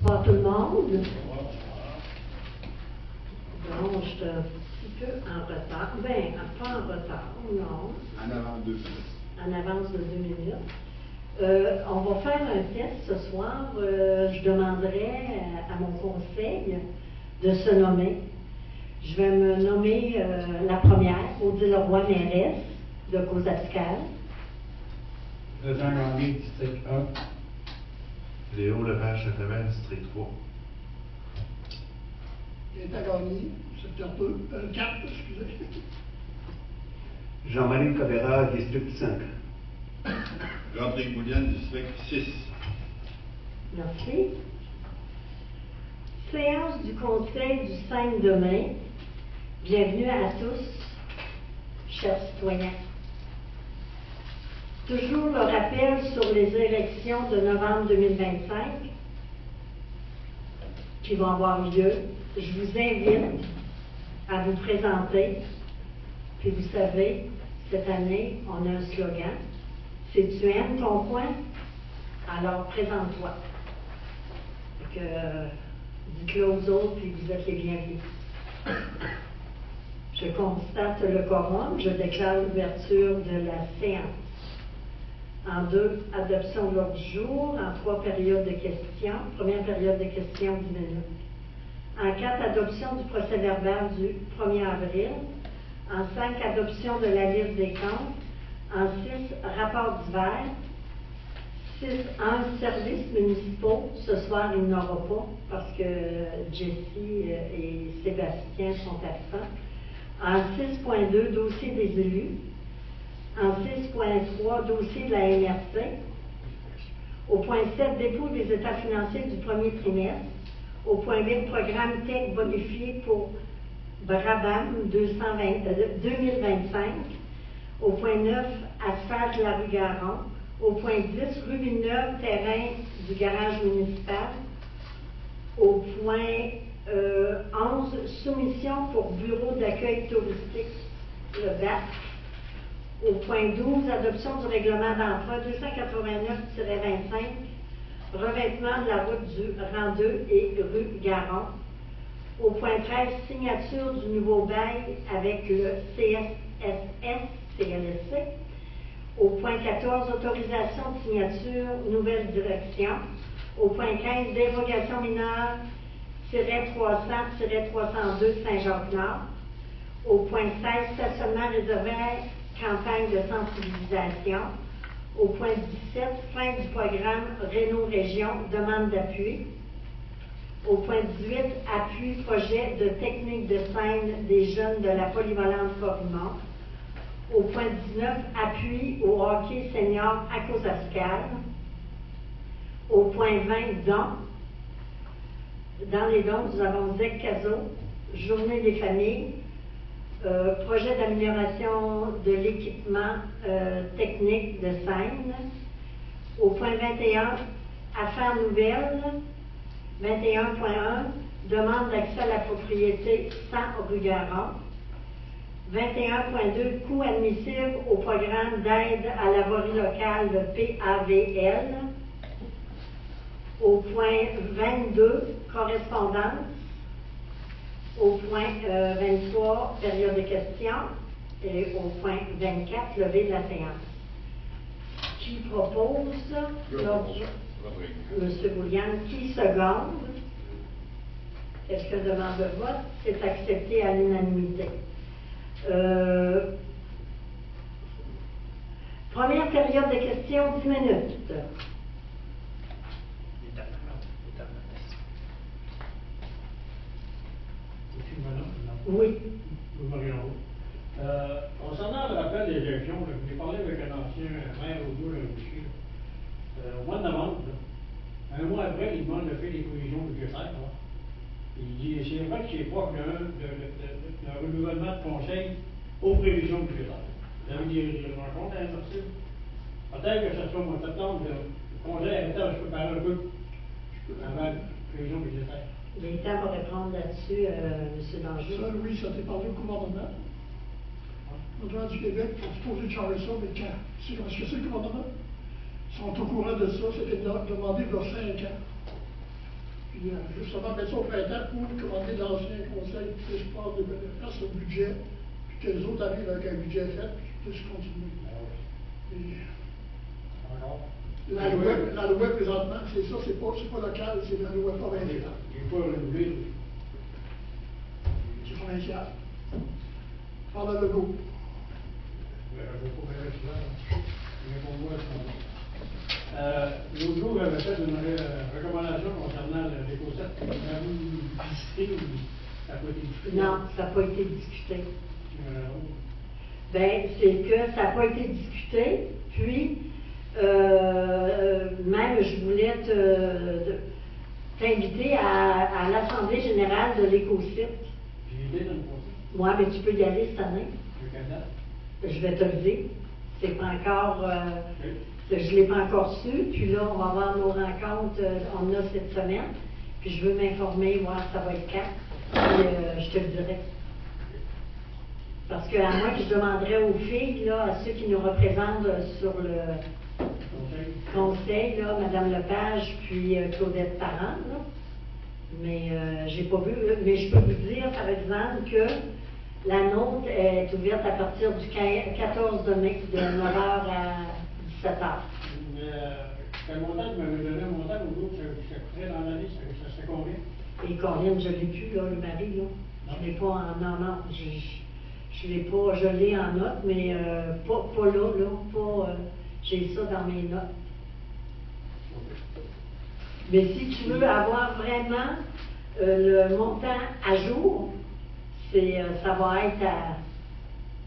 Bonsoir tout le monde. Donc, je suis un petit peu en retard. Ben, pas en retard, non. En avance de 2 minutes. En avance de 2 minutes. On va faire un test ce soir. Je demanderai à mon conseil de se nommer. Je vais me nommer la première, Odile Roy, mairesse de Cozapscal. Président Gagné, district 1. Léo Lepage, Châtelet, district 3. Gaëtan Gagné, secteur 2, 4, excusez. Jean-Marie Cavera, district 5. Rodrigue Boulian, district 6. Merci. Séance du Conseil du 5 de mai. Bienvenue à tous, chers citoyens. Toujours le rappel sur les élections de novembre 2025 qui vont avoir lieu. Je vous invite à vous présenter. Puis vous savez, cette année, on a un slogan. Si tu aimes ton coin, alors présente-toi. Donc, dites-le aux autres, puis vous êtes les bienvenus. Je constate le quorum. Je déclare l'ouverture de la séance. En 2, adoption de l'ordre du jour. En 3, période de questions. Première période de questions, 10 minutes. En 4, adoption du procès-verbal du 1er avril. En 5, adoption de la liste des comptes. En 6, rapport d'hiver. 6.1, services municipaux. Ce soir, il n'y en aura pas parce que Jessie et Sébastien sont absents. En 6.2, dossier des élus. En 6.3, dossier de la MRC. Au point 7, dépôt des états financiers du premier trimestre. Au point 8, programme TEC bonifié pour Brabham 2025. Au point 9, asphalte de la rue Garon. Au point 10, rue Villeneuve, terrain du garage municipal. Au point 11, soumission pour bureau d'accueil touristique, le BAC. Au point 12, adoption du règlement d'emprunt 289-25, revêtement de la route du rang 2 et rue Garon. Au point 13, signature du nouveau bail avec le CSSF-CLSC. Au point 14, autorisation de signature, nouvelle direction. Au point 15, dérogation mineure, 300-302 Saint-Jacques-Nord. Au point 16, stationnement réservé, campagne de sensibilisation. Au point 17, fin du programme Réno Région, demande d'appui. Au point 18, appui projet de technique de scène des jeunes de la polyvalente Formont. Au point 19, appui au hockey senior à Cozapscal. Au point 20, dons. Dans les dons, nous avons ZEC Caso, Journée des familles, projet d'amélioration de l'équipement technique de scène. Au point 21, affaires nouvelles. 21.1, demande d'accès à la propriété 100 rue Garon. 21.2, coût admissible au programme d'aide à la voirie locale, le PAVL. Au point 22, correspondance. Au point 23, période de questions. Et au point 24, levée de la séance. Qui propose? Monsieur Boulian, qui seconde? Est-ce que demande de vote? C'est accepté à l'unanimité. Première période de questions, 10 minutes. Oui. Concernant le rappel des élections, j'ai parlé avec un ancien maire au bout de Rouchy. Au mois de novembre, un mois après, il demande de faire des provisions budgétaires. Il dit c'est vrai que c'est proche d'un renouvellement de conseil aux prévisions budgétaires. Vous avez des rencontres à l'impossible. Peut-être que ce soit au mois de septembre, le conseil arrêté à se préparer un peu avant les prévisions budgétaires. L'État va répondre là-dessus, M. Danger. Ça, oui, ça t'est parlé au gouvernement. Le gouvernement du Québec, il faut supposer de changer ça, mais quand? Est-ce que c'est le gouvernement? Ils sont au courant de ça, c'était demandé il y a 5 ans. Puis justement, mettre ça au printemps pour commander l'ancien conseil puisse prendre de place au budget, puis que les autres arrivent avec un budget fait, puis qu'ils puissent continuer. Et Alors, la loi présentement, c'est ça, c'est pas local, c'est la loi provinciale. il faut renouveler. C'est provincial. Par le logo. Je ne vais pas faire ça. Mais pour moi, l'autre jour, j'avais fait une recommandation concernant l'éco-7. Vous avez discuté ou ça n'a pas été discuté? Non, ça n'a pas été discuté. Ben, c'est que ça n'a pas été discuté, puis même je voulais t'inviter à l'Assemblée générale de l'Écosite. J'ai idée dans le procès. Moi, mais tu peux y aller cette année. Le candidat. Je vais te le dire. C'est pas encore. Je ne l'ai pas encore su. Puis là, on va avoir nos rencontres. On a cette semaine. Puis je veux m'informer, voir ça va être quand. Puis je te le dirai. Parce que à moins que je demanderais aux filles, là, à ceux qui nous représentent sur le conseil, là, Mme Lepage, puis Claudette Parent, là. Mais j'ai pas vu. Mais je peux vous dire, par exemple, que la nôtre est ouverte à partir du 14 de mai, de 9h à 17h. Mais quel montant tu m'avais donné un montant au groupe, ça coûterait dans l'année, ça serait combien? Et Corinne, je ne l'ai plus, là, le mari, là. Je ne l'ai pas en. Non, je l'ai pas. Je l'ai en note, mais pas là, pas. J'ai ça dans mes notes. Mais si tu veux avoir vraiment le montant à jour, ça va être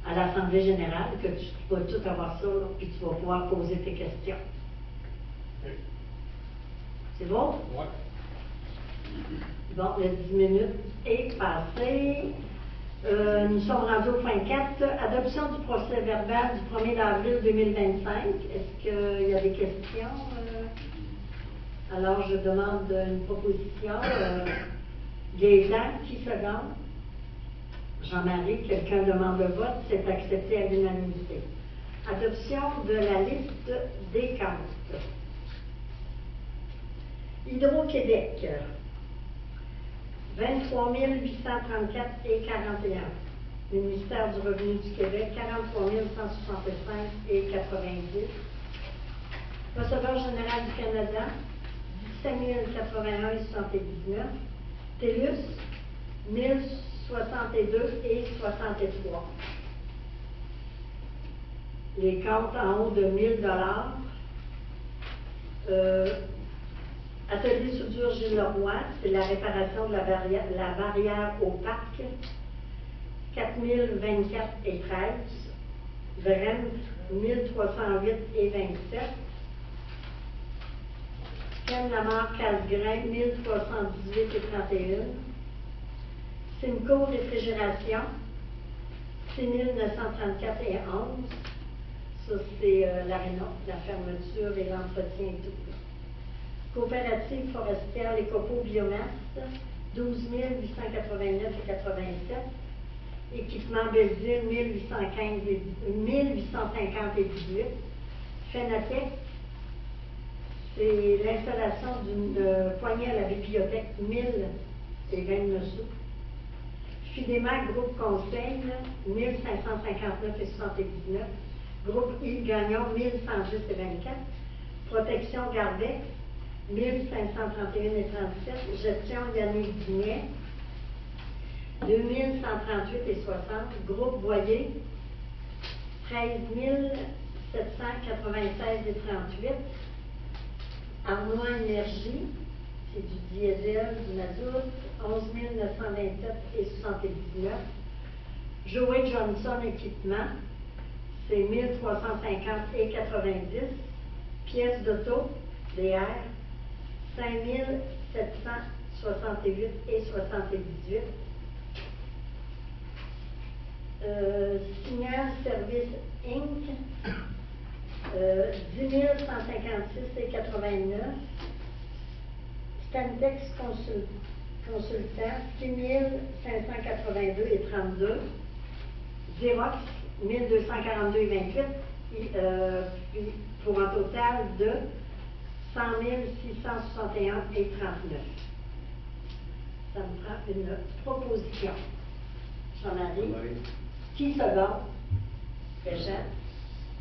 à l'Assemblée générale que tu vas tout avoir ça, là, puis tu vas pouvoir poser tes questions. Okay. C'est bon? Ouais. Bon, les 10 minutes est passé. Nous sommes rendus au point 4. Adoption du procès verbal du 1er avril 2025. Est-ce qu'il y a des questions? Alors, je demande une proposition. Gaëtan, qui seconde? Jean-Marie, quelqu'un demande le vote, c'est accepté à l'unanimité. Adoption de la liste des comptes. Hydro-Québec, 23 834 et 41. Ministère du Revenu du Québec, 43 165 et 90. Receveur général du Canada, 17 081 et 79. TELUS, 1062 et 63. Les comptes en haut de 1 000 Atelier soudure Gilles Leroy, c'est la réparation de la barrière au parc, 4 024 et 13. Vrem, 1308 et 27. Ken Lamar Casgrain, 1318 et 31. Simco Réfrigération, 6 934 et 11. Ça, c'est l'aréna, la fermeture et l'entretien et tout. Coopérative forestière Les Copeaux Biomasse, 12 889 et 87. Équipement Belleville, 1850 et 18. Fenatec, c'est l'installation d'une poignée à la bibliothèque, 1000 et 29 sous. Fidéma Groupe Conseil, 1559 et 79. Groupe Yves Gagnon, 1110 et 24. Protection Gardex, 1531 et 37. Gestion Yannick Dinet, 2138 et 60. Groupe Boyer, 13 796 et 38. Arnois Énergie, c'est du diesel, du mazout, 11 927 et 79. Joey Johnson Équipement, c'est 1350 et 90. Pièces d'auto, DR, 5 768 et 78. Signal Service Inc., 10 156 et 89. Stantex Consultant, 6 582 et 32. Xerox, 1242 et 28. Pour un total de 100 661 et 39. Ça me prend une proposition. Jean-Marie. Qui seconde? Régent.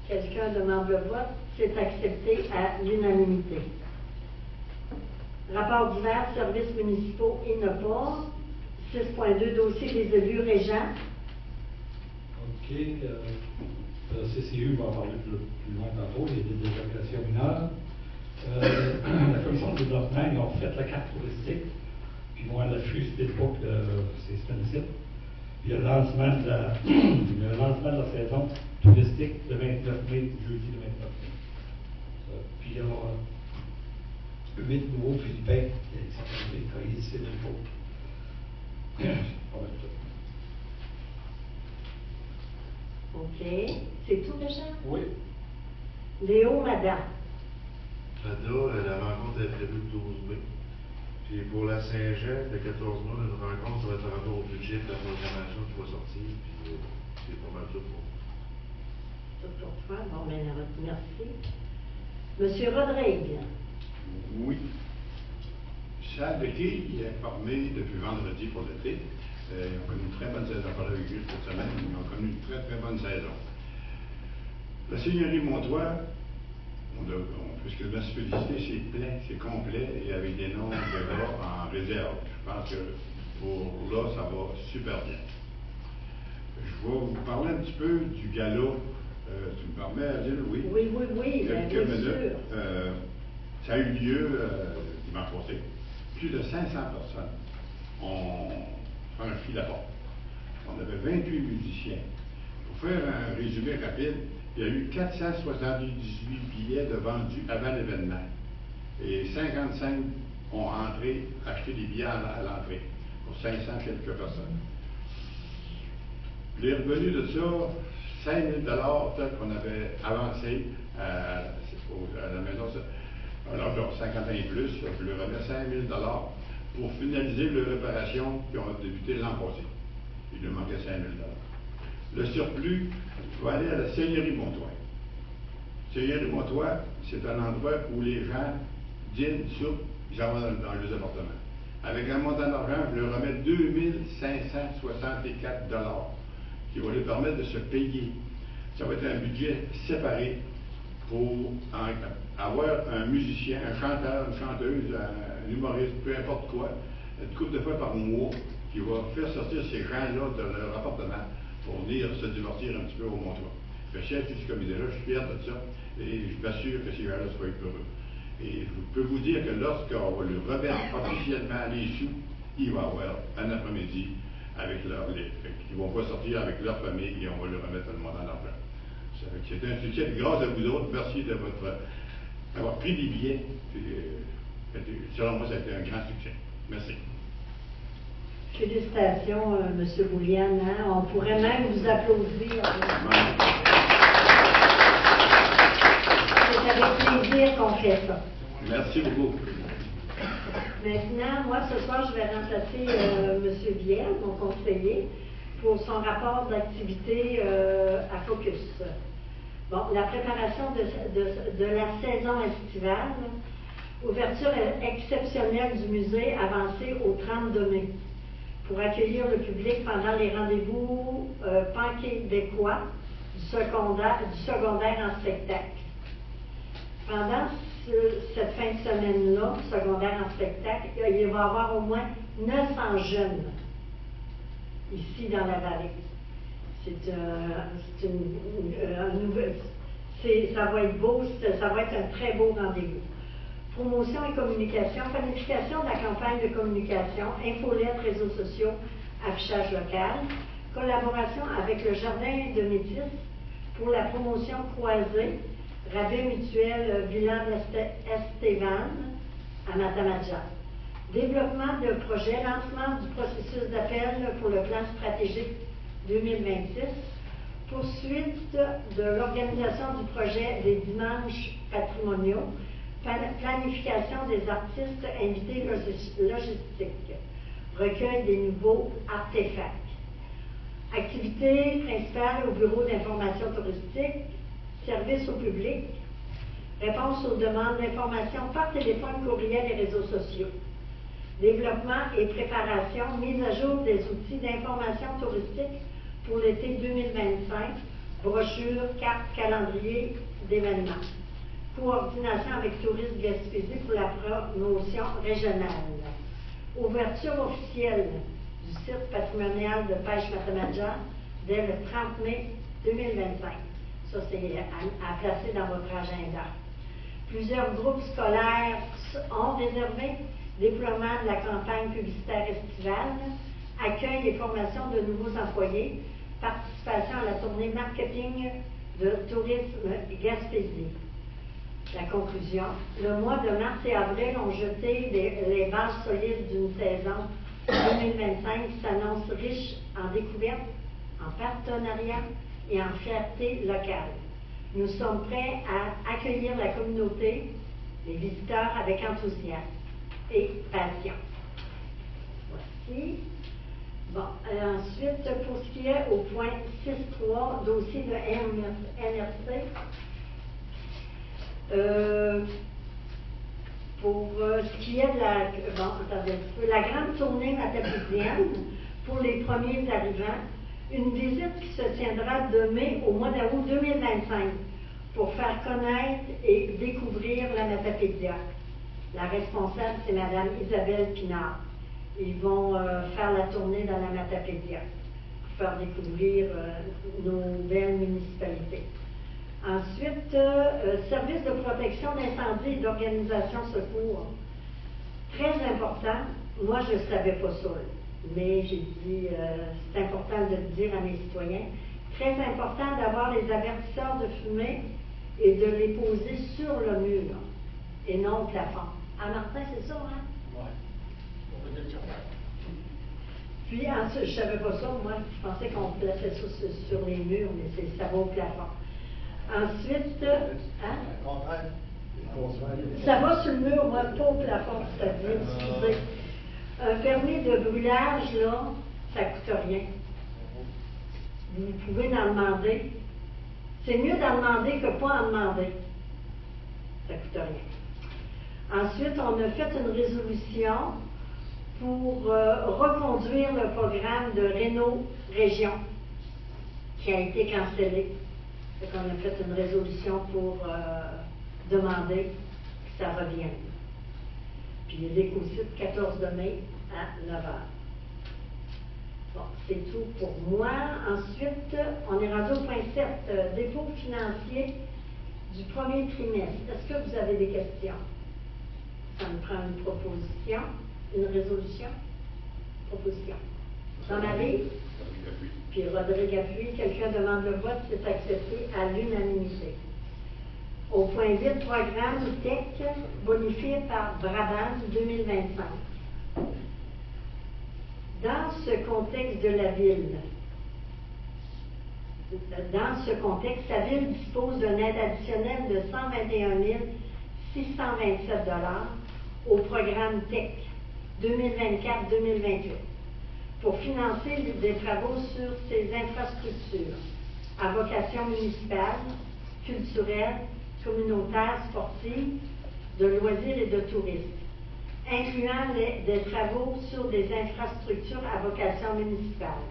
Quelqu'un demande le vote. C'est accepté à l'unanimité. Rapport divers, services municipaux et NOPA. 6.2, dossier des élus régents. OK. Le CCU va en parler plus loin tantôt. Il y a des allocations mineures. La commission de développement, ils ont fait la carte touristique. Puis ils vont à l'affût Facebook ces semaines-ci. Puis le lancement de la saison touristique le 29 mai, jeudi le 29 mai. Puis il y a 8 nouveaux Philippins qui sont travailler ici dans le pot. OK. C'est tout, Régent? Oui. Léo, madame. Fada, la rencontre est prévue le 12 mai. Puis pour la Saint-Jean, le 14 mai, une rencontre, ça va être par rapport au budget de la programmation qui va sortir. Puis c'est pas mal tout pour Tout pour toi. Bon, ben, merci. Monsieur Rodrigue. Oui. Salle de quilles est formée depuis vendredi pour l'été. Ils ont connu une très bonne saison. On parlait avec eux cette semaine. Ils ont connu une très, très bonne saison. La Seigneurie Montois, puisque le municipalité, c'est plein, c'est complet et avec des noms de gars en réserve. Je pense que pour là, ça va super bien. Je vais vous parler un petit peu du gala. Tu me permets, Adèle? Oui. Oui, Quelques bien minutes. sûr. Ça a eu lieu dimanche passé. Plus de 500 personnes ont franchi la porte. On avait 28 musiciens. Pour faire un résumé rapide, il y a eu 478 billets de vendus avant l'événement. Et 55 ont acheté des billets à l'entrée pour 500 quelques personnes. Les revenus de ça, 5 000 tel qu'on avait avancé à la maison, alors genre 50 ans et plus, je leur remets 5 000 pour finaliser les réparations qui ont débuté l'an passé. Il lui manquait 5 000 Le surplus va aller à la Seigneurie Montois. Seigneurie Montois, c'est un endroit où les gens dînent, soupent, ils s'en vont dans les appartements. Avec un montant d'argent, je leur remets 2 564 qui va leur permettre de se payer. Ça va être un budget séparé pour avoir un musicien, un chanteur, une chanteuse, un humoriste, peu importe quoi, une couple de fois par mois, qui va faire sortir ces gens-là de leur appartement pour venir se divertir un petit peu au Montois. Je suis chef du comité-là, je suis fier de ça, et je m'assure que ces gens-là soient heureux. Et je peux vous dire que lorsqu'on va leur remettre officiellement les sous, il va y avoir un après-midi avec leur livre. Ils vont pas sortir avec leur famille et on va leur remettre le montant d'argent. C'est un succès grâce à vous autres. Merci de d'avoir pris des billets. Selon moi, ça a été un grand succès. Merci. Félicitations, M. Boulian. Hein? On pourrait même vous applaudir. C'est avec plaisir qu'on fait ça. Merci beaucoup. Maintenant, moi, ce soir, je vais remplacer M. Viel, mon conseiller, pour son rapport d'activité à Focus. Bon, la préparation de la saison estivale, ouverture exceptionnelle du musée avancée au 32 mai pour accueillir le public pendant les rendez-vous pan-québécois du secondaire en spectacle. Pendant cette fin de semaine-là, secondaire en spectacle, il va y avoir au moins 900 jeunes ici dans la vallée. Ça va être beau, ça va être un très beau rendez-vous. Promotion et communication, planification de la campagne de communication, infolettes, réseaux sociaux, affichage local, collaboration avec le Jardin de Métis pour la promotion croisée, rabais mutuel Villa Estevan à Matamadja. Développement de projet, lancement du processus d'appel pour le plan stratégique 2026, poursuite de l'organisation du projet des dimanches patrimoniaux, planification des artistes invités logistiques, recueil des nouveaux artefacts. Activité principale au bureau d'information touristique, service au public, réponse aux demandes d'information par téléphone, courriel et réseaux sociaux. Développement et préparation, mise à jour des outils d'information touristique pour l'été 2025, brochures, cartes, calendrier d'événements. Coordination avec Tourisme Gaspésie pour la promotion régionale. Ouverture officielle du site patrimonial de pêche Matamaja dès le 30 mai 2025. Ça, c'est à placer dans votre agenda. Plusieurs groupes scolaires ont réservé, déploiement de la campagne publicitaire estivale, accueil et formation de nouveaux employés, participation à la tournée marketing de Tourisme Gaspésie. La conclusion, le mois de mars et avril ont jeté les bases solides d'une saison 2025 qui s'annonce riche en découvertes, en partenariats et en fierté locale. Nous sommes prêts à accueillir la communauté, les visiteurs avec enthousiasme et passion. Voici. Bon, ensuite, pour ce qui est au point 6.3, dossier de NRC, pour ce qui est de la grande tournée matapédienne pour les premiers arrivants, une visite qui se tiendra de mai au mois d'août 2025 pour faire connaître et découvrir la Matapédia. La responsable, c'est Mme Isabelle Pinard. Ils vont faire la tournée dans la Matapédia pour faire découvrir nos belles municipalités. Ensuite, service de protection d'incendie et d'organisation secours. Très important, moi je ne savais pas ça, mais j'ai dit, c'est important de le dire à mes citoyens, très important d'avoir les avertisseurs de fumée et de les poser sur le mur et non au plafond. Ah Martin, c'est ça, hein? Oui. On peut dire ça. Puis ensuite, je ne savais pas ça, moi, je pensais qu'on plaçait ça sur les murs, mais ça va au plafond. Ensuite, ça va sur le mur, moi, pas au plafond, c'est-à-dire, excusez. Un permis de brûlage, là, ça ne coûte rien. Vous pouvez en demander. C'est mieux d'en demander que pas en demander. Ça ne coûte rien. Ensuite, on a fait une résolution pour reconduire le programme de Réno Région qui a été cancellé. Donc, on a fait une résolution pour demander que ça revienne. Puis l'écosite 14 de mai à 9h. Bon, c'est tout pour moi. Ensuite, on est rendu au point 7, dépôt financier du premier trimestre. Est-ce que vous avez des questions? Ça me prend une proposition, une résolution, proposition. Jean-Marie? Puis Rodrigue appuie. Quelqu'un demande le vote, c'est accepté à l'unanimité. Au point 8, programme TEC bonifié par Brabham 2025. Dans ce contexte de la ville, sa ville dispose d'une aide additionnelle de 121 627 $ au programme TEC 2024-2028 pour financer des travaux sur ses infrastructures à vocation municipale, culturelle, communautaire, sportive, de loisirs et de tourisme, incluant des travaux sur des infrastructures à vocation municipale.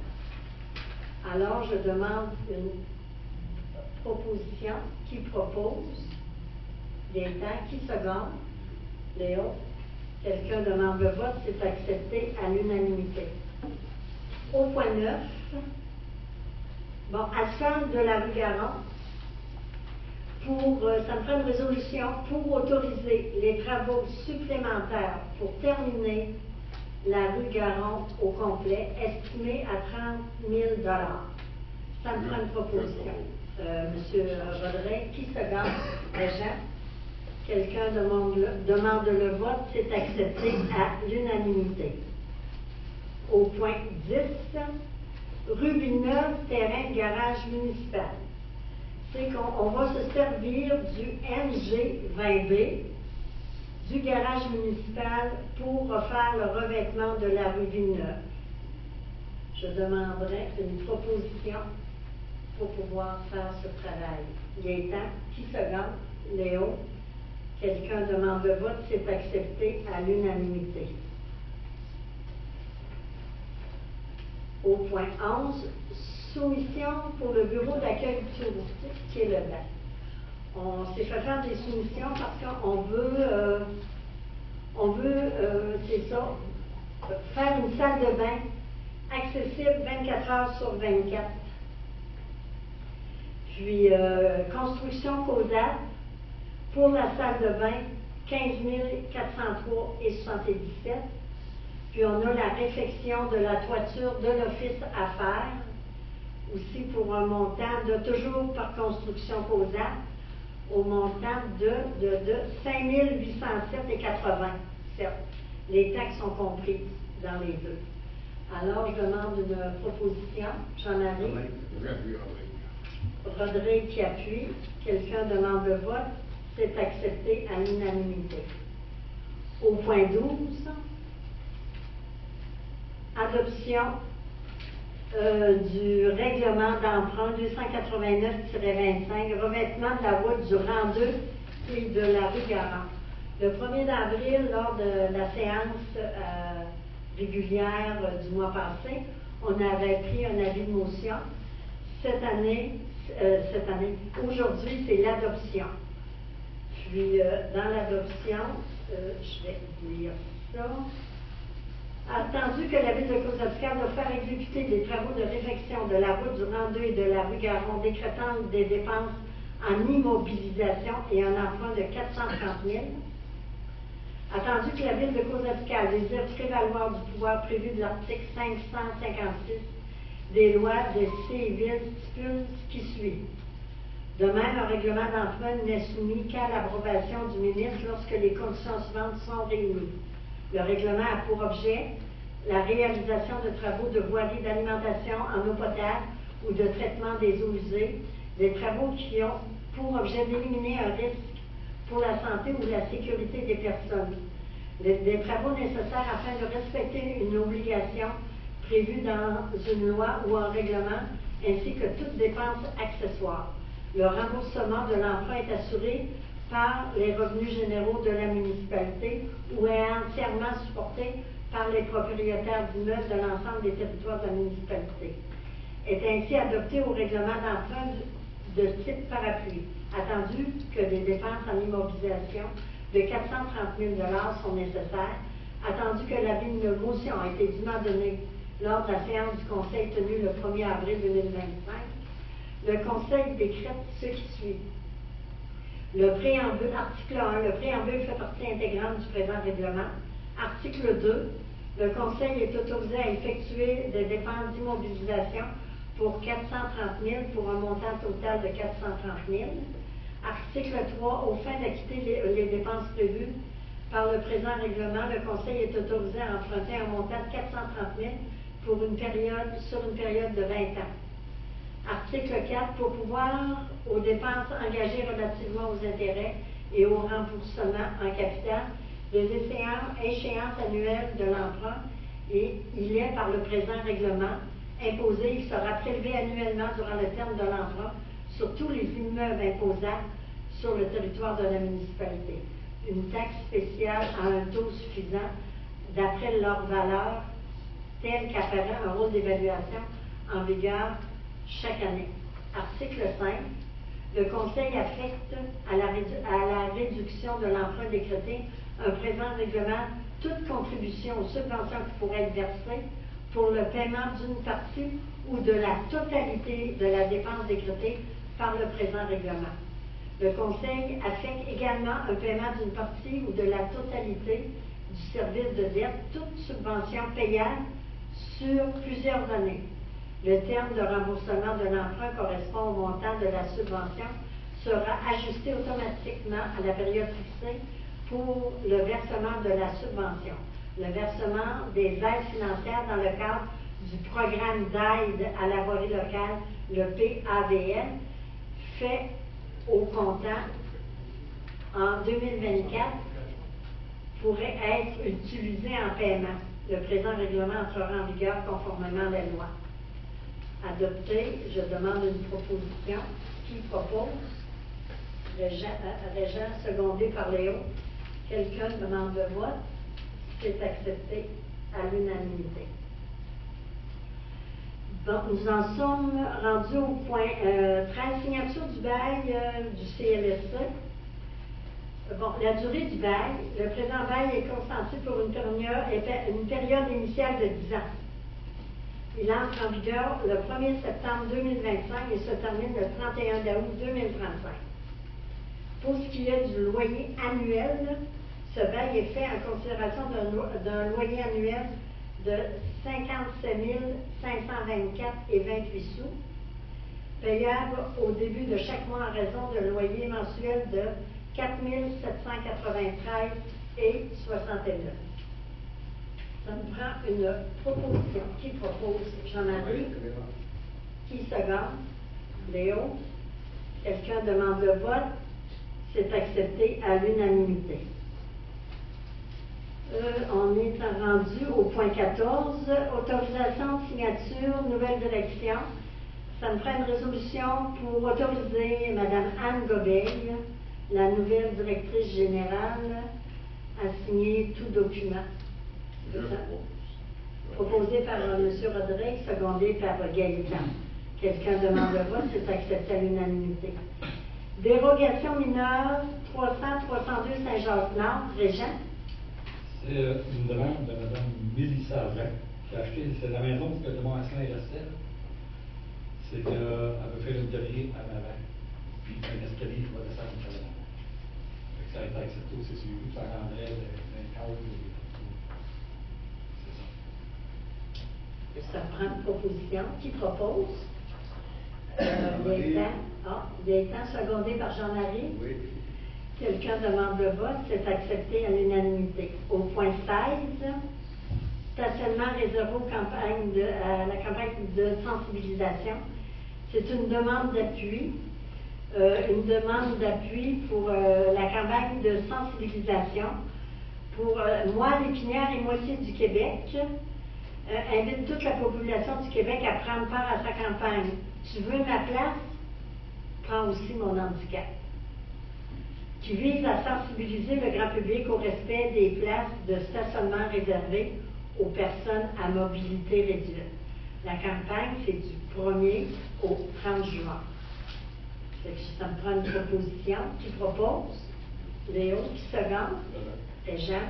Alors, je demande une proposition. Qui propose? Gaëtan. Qui seconde? Léo. Quelqu'un demande le vote, c'est accepté à l'unanimité. Au point 9, bon, asphalte de la rue Garon, ça me prend une résolution pour autoriser les travaux supplémentaires pour terminer la rue Garon au complet, estimé à 30 000 $. Ça me prend une proposition. Monsieur Rodrigue, qui seconde? Déjà. Quelqu'un demande le vote, c'est accepté à l'unanimité. Au point 10, rue Villeneuve, terrain de garage municipal. C'est qu'on va se servir du NG20B, du garage municipal, pour refaire le revêtement de la rue Villeneuve. Je demanderai une proposition pour pouvoir faire ce travail. Gaëtan, qui seconde? Léo. Quelqu'un demande le vote, c'est accepté à l'unanimité. Au point 11, soumission pour le bureau d'accueil touristique qui est le BAC. On s'est fait faire des soumissions parce qu'on veut, c'est ça, faire une salle de bain accessible 24 heures sur 24. Puis, construction causale pour la salle de bain, 15 403 et 77. Puis, on a la réfection de la toiture de l'office à faire, aussi pour un montant de, toujours par construction causale, au montant de 5 807 et 87. Les taxes sont comprises dans les deux. Alors, je demande une proposition. Jean-Marie. Rodrigue qui appuie. Quelqu'un demande le vote. C'est accepté à l'unanimité. Au point 12, adoption du règlement d'emprunt 289-25, revêtement de la route du rang 2 et de la rue Garand. Le 1er avril, lors de la séance régulière du mois passé, on avait pris un avis de motion. Cette année, aujourd'hui, c'est l'adoption. Puis, dans l'adoption, je vais lire ça. Attendu que la Ville de Côte-de-Pierre doit faire exécuter des travaux de réfection de la route du rang 2 et de la rue Garon, décrétant des dépenses en immobilisation et un emprunt de 430 000. Attendu que la Ville de Côte-de-Pierre désire prévaloir du pouvoir prévu de l'article 556 des lois de ces villes stipule ce qui suit. De même, un règlement d'emprunt n'est soumis qu'à l'approbation du ministre lorsque les conditions suivantes sont réunies. Le règlement a pour objet la réalisation de travaux de voirie d'alimentation en eau potable ou de traitement des eaux usées, des travaux qui ont pour objet d'éliminer un risque pour la santé ou la sécurité des personnes. Des travaux nécessaires afin de respecter une obligation prévue dans une loi ou un règlement, ainsi que toute dépense accessoire. Le remboursement de l'emprunt est assuré par les revenus généraux de la municipalité ou est entièrement supporté par les propriétaires d'immeubles de l'ensemble des territoires de la municipalité. Est ainsi adopté au règlement d'emprunt de type parapluie, attendu que des dépenses en immobilisation de 430 000 $ sont nécessaires, attendu que l'avis de motion a été dûment donné lors de la séance du Conseil tenue le 1er avril 2025, le Conseil décrète ce qui suit. Le préambule, article 1, le préambule fait partie intégrante du présent règlement. Article 2, le Conseil est autorisé à effectuer des dépenses d'immobilisation pour 430 000 pour un montant total de 430 000. Article 3, aux fins d'acquitter les dépenses prévues par le présent règlement, le Conseil est autorisé à emprunter un montant de 430 000 sur une période de 20 ans. Article 4, pour pouvoir aux dépenses engagées relativement aux intérêts et au remboursement en capital des échéances annuelles de l'emprunt, et il est par le présent règlement imposé, il sera prélevé annuellement durant le terme de l'emprunt sur tous les immeubles imposables sur le territoire de la municipalité. Une taxe spéciale à un taux suffisant d'après leur valeur, tel qu'apparaît un rôle d'évaluation en vigueur chaque année. Article 5. Le Conseil affecte à la réduction de l'emprunt décrété un présent règlement toute contribution aux subventions qui pourraient être versées pour le paiement d'une partie ou de la totalité de la dépense décrétée par le présent règlement. Le Conseil affecte également un paiement d'une partie ou de la totalité du service de dette, toute subvention payable sur plusieurs années. Le terme de remboursement de l'emprunt correspond au montant de la subvention, sera ajusté automatiquement à la période fixée pour le versement de la subvention. Le versement des aides financières dans le cadre du programme d'aide à la voirie locale, le PAVL, fait au comptant en 2024 pourrait être utilisé en paiement. Le présent règlement entrera en vigueur conformément à la loi. Adopté, je demande une proposition. Qui propose? Régent, secondé par Léo. Quelqu'un demande le vote. C'est accepté à l'unanimité. Bon, nous en sommes rendus au point 13, signature du bail du CLSC. Bon, la durée du bail, le présent bail est consenti pour une période initiale de 10 ans. Il entre en vigueur le 1er septembre 2025 et se termine le 31 août 2035. Pour ce qui est du loyer annuel, ce bail est fait en considération d'un loyer annuel de 57 524,28 sous, payable au début de chaque mois en raison d'un loyer mensuel de 4 793,69. Ça nous prend une proposition. Qui propose? Jean-Marie? Qui seconde? Léo? Quelqu'un demande le vote? C'est accepté à l'unanimité. On est rendu au point 14, autorisation de signature, nouvelle direction. Ça me prend une résolution pour autoriser Mme Anne Gobeil, la nouvelle directrice générale, à signer tout document. Proposé par M. Rodrigue, secondé par Gaëtan. Quelqu'un demande le vote, c'est accepté à l'unanimité. Dérogation mineure 300-302 Saint-Jacques-Nord, Régent. C'est une demande de Mme Mélissa Jacques, qui a acheté, c'est la maison que de Monassin et Restel. C'est qu'elle veut faire une atelier à l'avant, puis un escalier qui va descendre à l'avant. Ça a été accepté au CCU, ça rendrait d'un cadre. C'est ça. Ça prend une proposition. Qui propose? Gaëtan, secondé par Jean-Marie. Oui. Quelqu'un demande le vote, c'est accepté à l'unanimité. Au point 16, stationnement réservé à la campagne de sensibilisation. C'est une demande d'appui. Pour la campagne de sensibilisation pour moi, l'Épinière et moitié du Québec. Invite toute la population du Québec à prendre part à sa campagne. Tu veux ma place? Prends aussi mon handicap. Qui vise à sensibiliser le grand public au respect des places de stationnement réservées aux personnes à mobilité réduite. La campagne, c'est du 1er au 30 juin. Ça me prend une proposition. Qui propose? Léo. Qui seconde? Et Jean.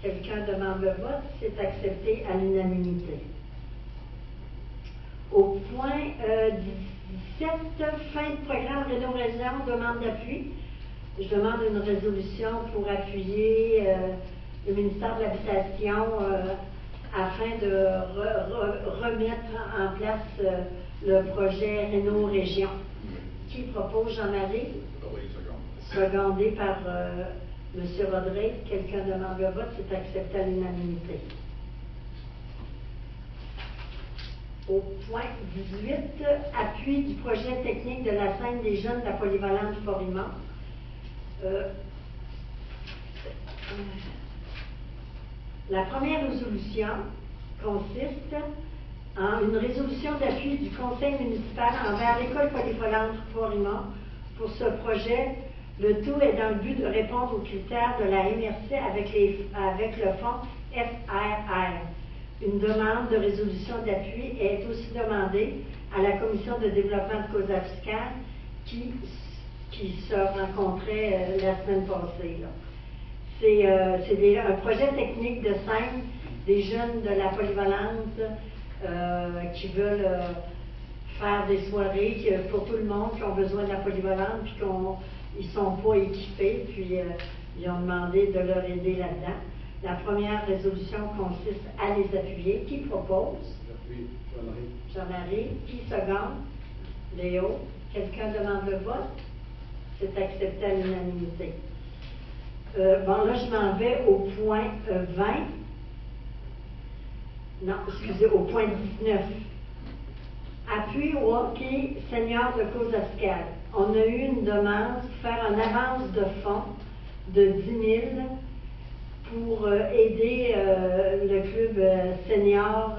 Quelqu'un demande le vote, c'est accepté à l'unanimité. Au point 17, fin de programme Réno-Région, demande d'appui. Je demande une résolution pour appuyer le ministère de l'Habitation afin de remettre en place le projet Réno-Région. Qui propose? Jean-Marie? Secondé par M. Rodrigue. Quelqu'un demande le vote, c'est accepté à l'unanimité. Au point 18, appui du projet technique de la scène des jeunes de la polyvalente Fort-Imont. La première résolution consiste en une résolution d'appui du conseil municipal envers l'école polyvalente Fort-Imont pour ce projet. Le tout est dans le but de répondre aux critères de la MRC avec le fonds FRR. Une demande de résolution d'appui est aussi demandée à la commission de développement de Causa-Fiscale qui se rencontrait la semaine passée. C'est un projet technique de scène des jeunes de la polyvalente qui veulent faire des soirées pour tout le monde, qui ont besoin de la polyvalente, puis ils ne sont pas équipés, puis ils ont demandé de leur aider là-dedans. La première résolution consiste à les appuyer. Qui propose? Jean-Marie. Qui seconde? Léo. Quelqu'un demande le vote? C'est accepté à l'unanimité. Bon, là, je m'en vais au point 20. Non, excusez, au point 19. Appui au hockey senior de Causa-Fiscale. On a eu une demande pour faire une avance de fonds de 10 000 pour aider le club senior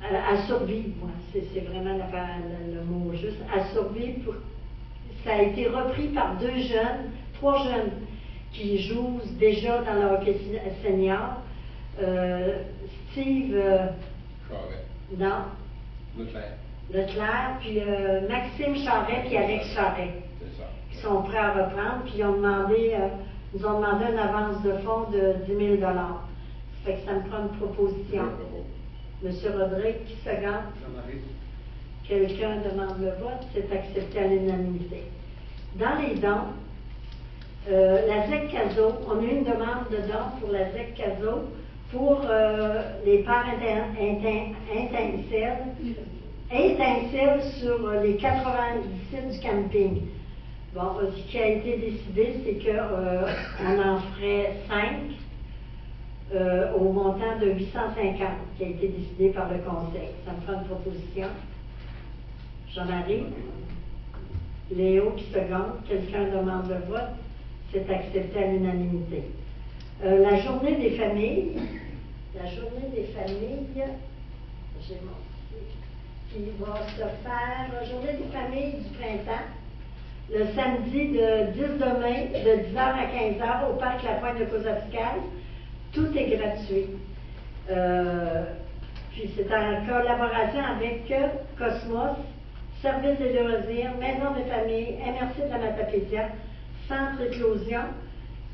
à survivre. C'est vraiment le mot juste. À survivre. Ça a été repris par trois jeunes qui jouent déjà dans le hockey senior. Steve Non. Leclerc, puis Maxime Charret puis Alex Charret, C'est ça. qui sont prêts à reprendre, puis ils ont demandé, nous ont demandé une avance de fonds de 10 000 $. Ça fait que ça me prend une proposition. Monsieur Rodrigue, qui se garde? Quelqu'un demande le vote, c'est accepté à l'unanimité. Dans les dons, la ZEC CASO, on a eu une demande de dons pour la ZEC CASO pour les parts étincelles sur les 97 du camping. Bon, ce qui a été décidé, c'est qu'on en ferait 5 au montant de 850, qui a été décidé par le Conseil. Ça me fera une proposition. Jean-Marie? Léo qui seconde. Quelqu'un demande le vote. C'est accepté à l'unanimité. La journée des familles. La journée des familles. J'ai mon qui va se faire. La journée des familles du printemps. Le samedi de 10 de mai, de 10h à 15h au parc La Pointe de Cozapscal. Tout est gratuit. Puis c'est en collaboration avec Cosmos, Service des loisirs, Maison des familles, MRC de la Matapédia, Centre Éclosion,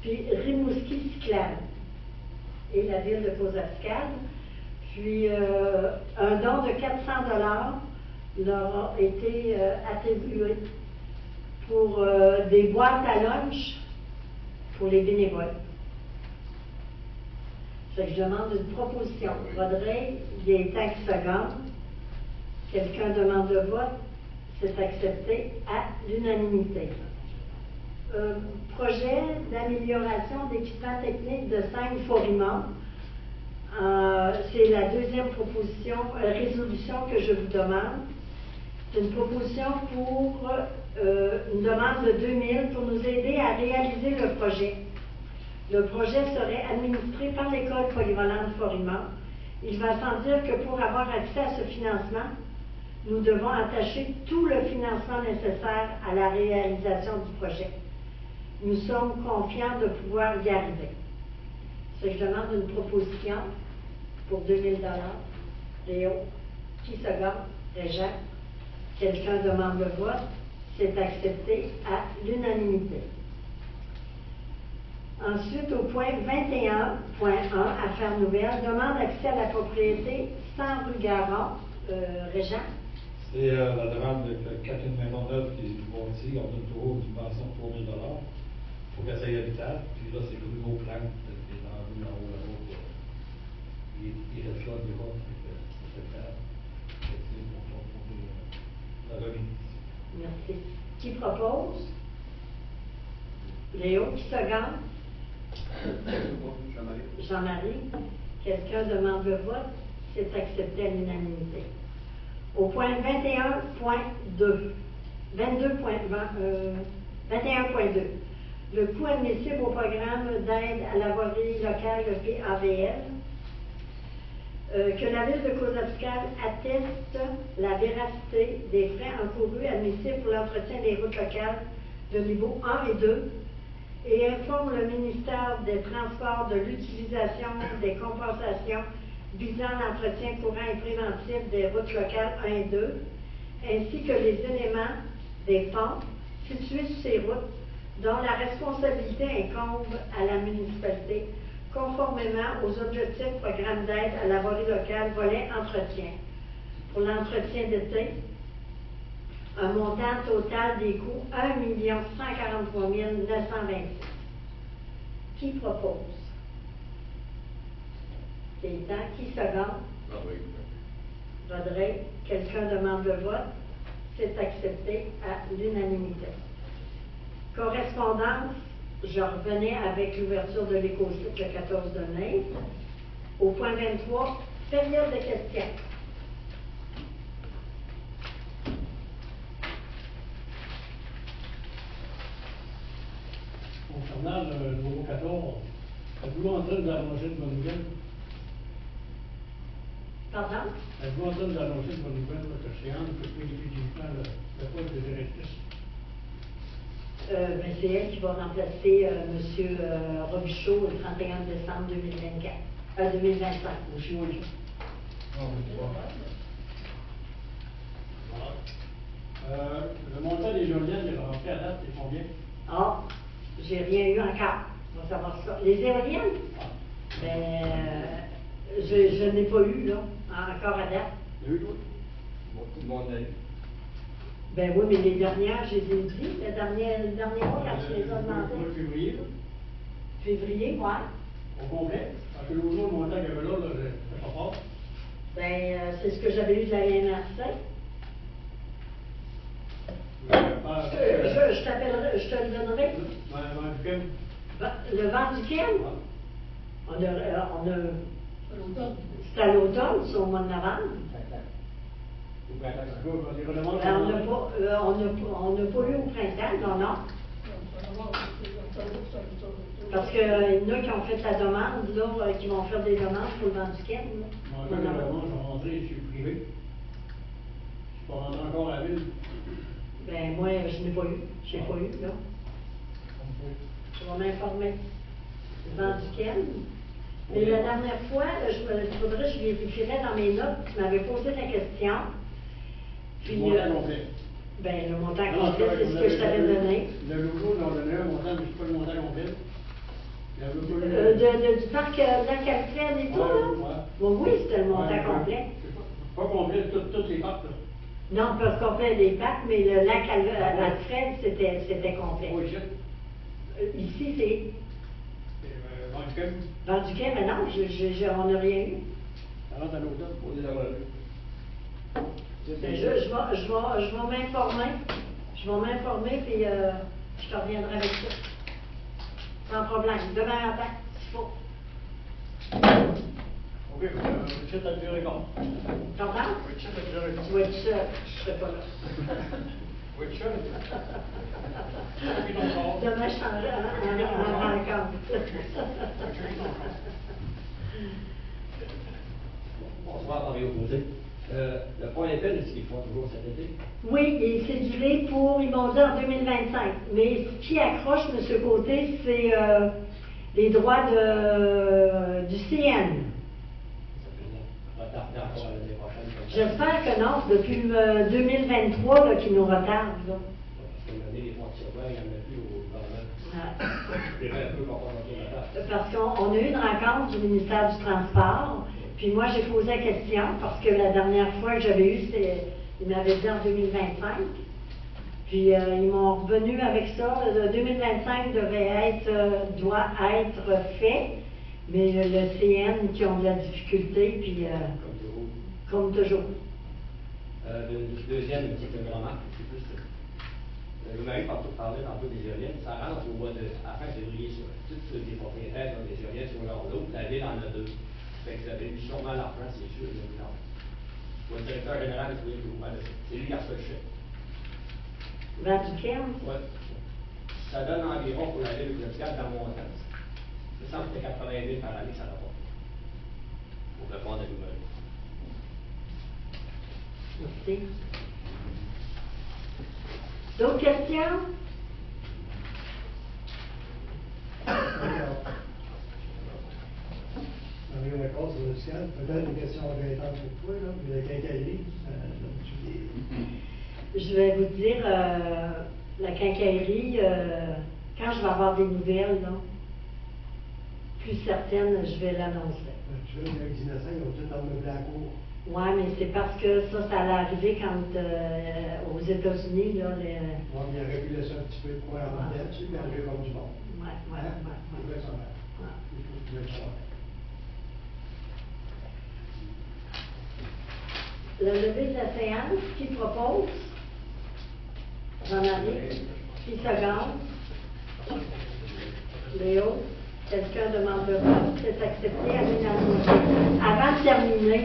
puis Rimouski Cyclable et la ville de Cozapscal. Puis un don de 400 $ leur a été attribué pour des boîtes à lunch pour les bénévoles. Fait que je demande une proposition. Rodrigue, il est temps qui seconde. Quelqu'un demande le vote. C'est accepté à l'unanimité. Projet d'amélioration d'équipement technique de Sainte-Forimont. C'est la deuxième résolution que je vous demande. C'est une proposition pour une demande de 2000 pour nous aider à réaliser le projet. Le projet serait administré par l'École polyvalente Forimont. Il va sans dire que pour avoir accès à ce financement, nous devons attacher tout le financement nécessaire à la réalisation du projet. Nous sommes confiants de pouvoir y arriver. C'est que je demande une proposition pour 2000 $. Léo, qui se garde? Régent. Quelqu'un demande le vote. C'est accepté à l'unanimité. Ensuite, au point 21.1, affaires nouvelles, demande d'accès à la propriété 100 rue Garon. Régent. C'est la demande de Catherine Maisonneuve qui est bâtie, on a toujours une subvention de 3 000 $ pour qu'elle soit habitable. Puis là, c'est Bruno Plante qui est dans la rue en haut là-bas. Il reste là du bas, c'est acceptable. C'est pour la remise. Merci. Qui propose? Léo, qui se garde? Jean-Marie. Quelqu'un demande le vote? C'est accepté à l'unanimité. Au point 21.2, 21.2, le coût admissible au programme d'aide à la voirie locale, le PAVL, que la ville de Cozapscal atteste la véracité des frais encourus admissibles pour l'entretien des routes locales de niveau 1 et 2 et informe le ministère des Transports de l'utilisation des compensations visant l'entretien courant et préventif des routes locales 1 et 2, ainsi que les éléments des ponts situés sur ces routes dont la responsabilité incombe à la municipalité, conformément aux objectifs programme d'aide à la voirie locale, volet entretien. Pour l'entretien d'été, un montant total des coûts 1 143 926. Qui propose? Gaétan, qui seconde? Rodrigue. Quelqu'un demande le vote? C'est accepté à l'unanimité. Correspondance, je revenais avec l'ouverture de l'éco-site le 14 de mai. Au point 23, période de questions. Concernant le numéro 14, êtes-vous en train d'annoncer une bonne nouvelle? Pardon? Êtes-vous en train d'annoncer une bonne nouvelle que Chéane peut définitivement le poste de directrice? Ben, c'est elle qui va remplacer M. Robichaud le 31 décembre 2025. Monsieur Robichaud. Voilà. Le montant des éoliennes qui est rentré à date, c'est combien? Ah, j'ai rien eu encore. On va savoir ça. Les éoliennes? Ben, je n'ai pas eu, là, encore à date. Il y a eu, toi? Beaucoup de monde a eu. Ben oui, mais les dernières, je les ai dit, le dernier mois, quand tu les as Au mois demandées. de février, là, Février, ouais. au complet. Parce que l'autre jour, le montant qu'il y avait là, c'est pas fort. Ben, c'est ce que j'avais eu de la MRC. Je t'appellerai, je te le donnerai. Le vent du Ken? On a, À l'automne. c'est à l'automne, c'est au mois de novembre. Ben, on n'a pas eu au printemps, non. Parce qu'il y en a qui ont fait la demande, là, qui vont faire des demandes pour le vent du Ken. Moi, je suis rentré, je suis privé. Je suis pas rentré encore à la ville. Ben, moi, je n'ai pas eu. J'ai pas eu, là. Je vais m'informer. Le vent du Ken. Mais la dernière fois, il faudrait que je vérifierais dans mes notes, tu m'avais posé la question. Puis, Le montant complet. ben, le montant Non, complet, c'est ce que je t'avais donné. Le jour, on a donné un montant, mais je ne sais pas le montant complet. Il y avait pas eu Du parc Lac-Alfred et tout, là? Ouais. Bon, oui, c'était le montant Ouais, complet. Pas complet, toutes les parcs, là. Non, pas complet des parcs, mais le lac Alfred, c'était complet. Oh, shit. Ici, c'est Venduquem, vent du Quai, mais non, on n'a rien eu. ça rentre à l'automne. Pour les avoir eu. Ben, je vais m'informer. Je vais m'informer, puis je te reviendrai avec ça. Sans problème. Demain matin, s'il faut. OK, je vais te dire quand. T'entends? Je vais te dire Tu vas être seul, je serai pas là. Oui, tu sais. Puis ton corps. Demain, je serai en rencontre. Bonsoir, Henri Opposé. Le point d'appel, est-ce qu'ils font toujours cet été? Oui, et c'est duré pour, ils m'ont dit en 2025. Mais ce qui accroche, M. Côté, c'est les droits du CN. Ça peut retarder encore à l'année prochaine. Comme ça. J'espère que non, c'est depuis 2023 là, qui nous retarde. Là. Parce que l'année des fonds de surveillance, il n'y en a plus au gouvernement. Ouais. C'est un peu qu'on passe autour de la table. Parce qu'on a eu une rencontre du ministère du Transport, puis moi j'ai posé la question, parce que la dernière fois que j'avais eu, ils m'avaient dit en 2025, puis ils m'ont revenu avec ça. 2025 doit être fait, mais le CN qui ont de la difficulté, puis comme toujours. Deuxième, une petite remarque, c'est plus. Vous m'avez parlé tantôt des éoliennes, ça rentre au mois à fin février sur tous les propriétaires des éoliennes sur leur lot, la ville en a deux. Fait que vous avez eu sûrement l'argent, c'est sûr, de vous le directeur général, vous pouvez vous parler de ça. C'est lui qui a ce chèque. Vent du Ken? Ouais. Ça donne environ pour la ville locale dans mon temps. Il me semble que c'est 80 000 par année que ça rapporte. Pour répondre à vous. Merci. D'autres questions? Mario Lacoste, sur le ciel. Peut-être une question embêtante pour toi, là, mais la quincaillerie, Je vais vous dire, la quincaillerie, quand je vais avoir des nouvelles, là, plus certaines, je vais l'annoncer. tu vois, avec Dinassin, ils ont tout emmeublé à la cour. Oui, mais c'est parce que ça allait arriver quand, aux États-Unis, là, les... Ouais, mais il aurait pu laisser un petit peu de coin en tête, tu sais, puis arriver comme du monde. Ouais. C'est vrai, ça va. Il faut que tu le saches. La levée de la séance, qui propose? Jean-Marie? Qui seconde? Léo? Quelqu'un demande de vote? C'est accepté à l'unanimité. Avant de terminer,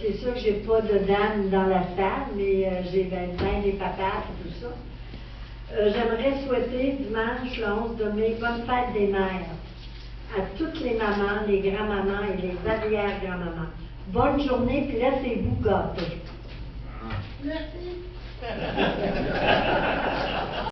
c'est sûr que j'ai pas de dames dans la salle, mais j'ai ben des papas et tout ça. J'aimerais souhaiter dimanche le 11 de mai, bonne fête des mères à toutes les mamans, les grands-mamans et les arrière-grands-mamans. Bonne journée, puis laissez-vous gâter. Merci.